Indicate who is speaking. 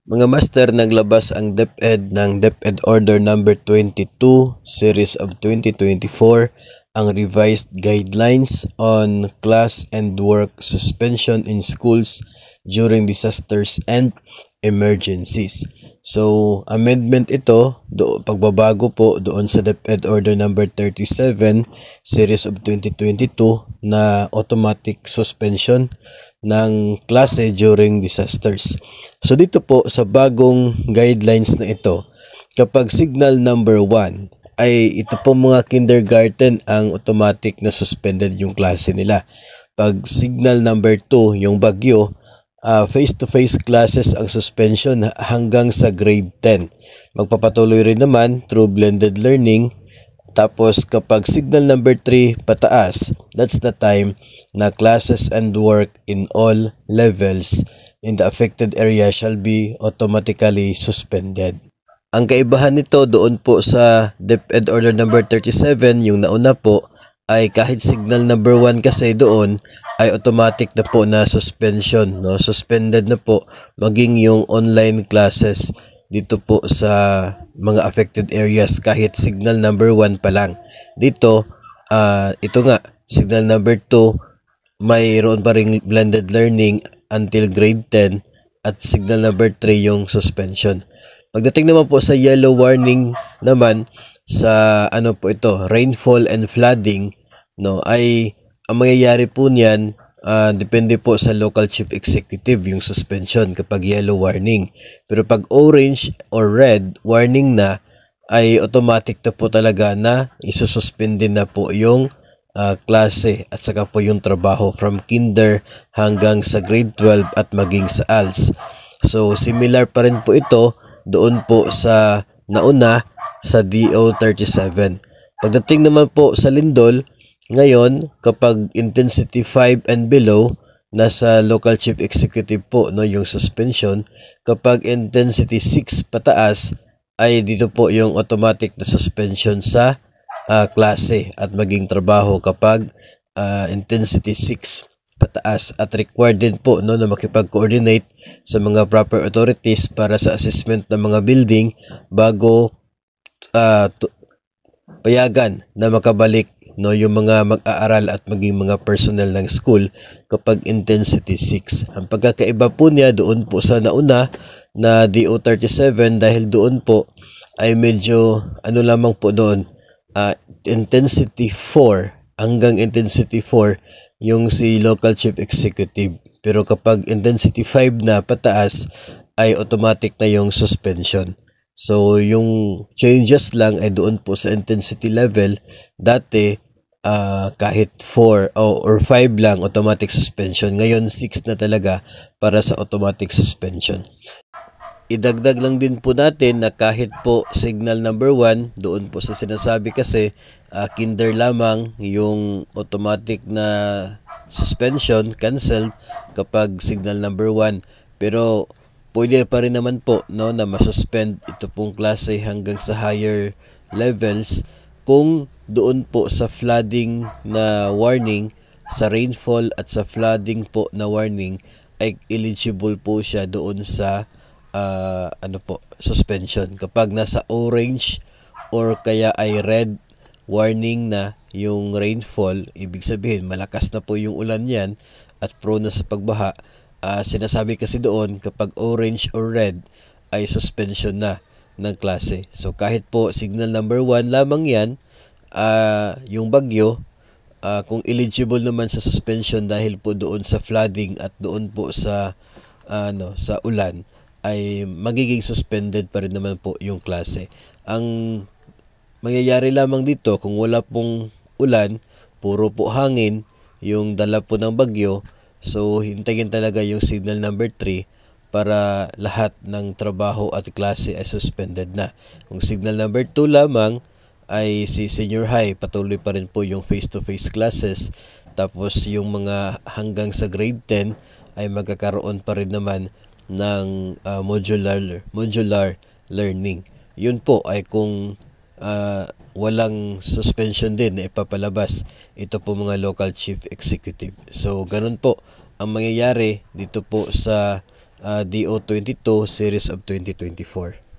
Speaker 1: Mga master, naglabas ang DepEd ng DepEd Order number 22 series of 2024, ang revised guidelines on class and work suspension in schools during disasters and emergencies. So, amendment ito, pagbabago po doon sa DepEd Order number 37 series of 2022 na automatic suspension ng klase during disasters. So dito po sa bagong guidelines na ito, kapag signal number 1 ay ito po mga kindergarten ang automatic na suspended yung klase nila. Pag signal number 2, yung bagyo, face-to-face classes ang suspension hanggang sa grade 10. Magpapatuloy rin naman through blended learning. Tapos kapag signal number 3 pataas, that's the time na classes and work in all levels in the affected area shall be automatically suspended. Ang kaibahan nito doon po sa DepEd Order number 37, yung nauna po, ay kahit signal number 1 kasi doon ay automatic na po na suspension, no? Suspended na po maging yung online classes dito po sa mga affected areas kahit signal number 1 pa lang. Dito, ito nga, signal number 2, mayroon pa ring blended learning until grade 10 at signal number 3 yung suspension. Pagdating naman po sa yellow warning naman sa ano po ito, rainfall and flooding, no, ay ang mangyayari po niyan, depende po sa local chief executive yung suspension kapag yellow warning. Pero pag orange or red warning na, ay automatic na po talaga na isususpend na po yung klase at saka po yung trabaho from kinder hanggang sa grade 12 at maging sa ALS. So similar pa rin po ito doon po sa nauna sa DO37. Pagdating naman po sa lindol, ngayon, kapag intensity 5 and below, nasa local chief executive po, no, yung suspension. Kapag intensity 6 pataas, ay dito po yung automatic na suspension sa klase at maging trabaho kapag intensity 6 pataas, at required din po, no, na makipag-coordinate sa mga proper authorities para sa assessment ng mga building bago payagan na makabalik, no, yung mga mag-aaral at maging mga personnel ng school kapag intensity 6. Ang pagkakaiba po niya doon po sa nauna na DO37, dahil doon po ay medyo ano lamang po doon, intensity 4 hanggang intensity 4 yung si local chief executive. Pero kapag intensity 5 na pataas ay automatic na yung suspension. So, yung changes lang ay doon po sa intensity level. Dati, kahit 4 or 5 lang, automatic suspension. Ngayon, 6 na talaga para sa automatic suspension. Idagdag lang din po natin na kahit po signal number 1, doon po sa sinasabi kasi, kinder lamang yung automatic na suspension, canceled kapag signal number 1. Pero, pwede pa rin naman po, no, na masuspend ito pong klase hanggang sa higher levels kung doon po sa flooding na warning, sa rainfall at sa flooding po na warning ay eligible po siya doon sa suspension. Kapag nasa orange or kaya ay red warning na yung rainfall, ibig sabihin malakas na po yung ulan yan at prone na sa pagbaha. Sinasabi kasi doon kapag orange or red ay suspension na ng klase. So kahit po signal number 1 lamang yan, yung bagyo, kung eligible naman sa suspension dahil po doon sa flooding at doon po sa sa ulan, ay magiging suspended pa rin naman po yung klase. Ang mangyayari lamang dito kung wala pong ulan, puro po hangin yung dala po ng bagyo, so hintayin talaga yung signal number 3 para lahat ng trabaho at klase ay suspended na. Kung signal number 2 lamang ay si senior high, patuloy pa rin po yung face-to-face classes. Tapos yung mga hanggang sa grade 10 ay magkakaroon pa rin naman ng modular learning. Yun po ay kung walang suspension din na ipapalabas ito po mga local chief executive. So ganun po ang mangyayari dito po sa DO22 series of 2024.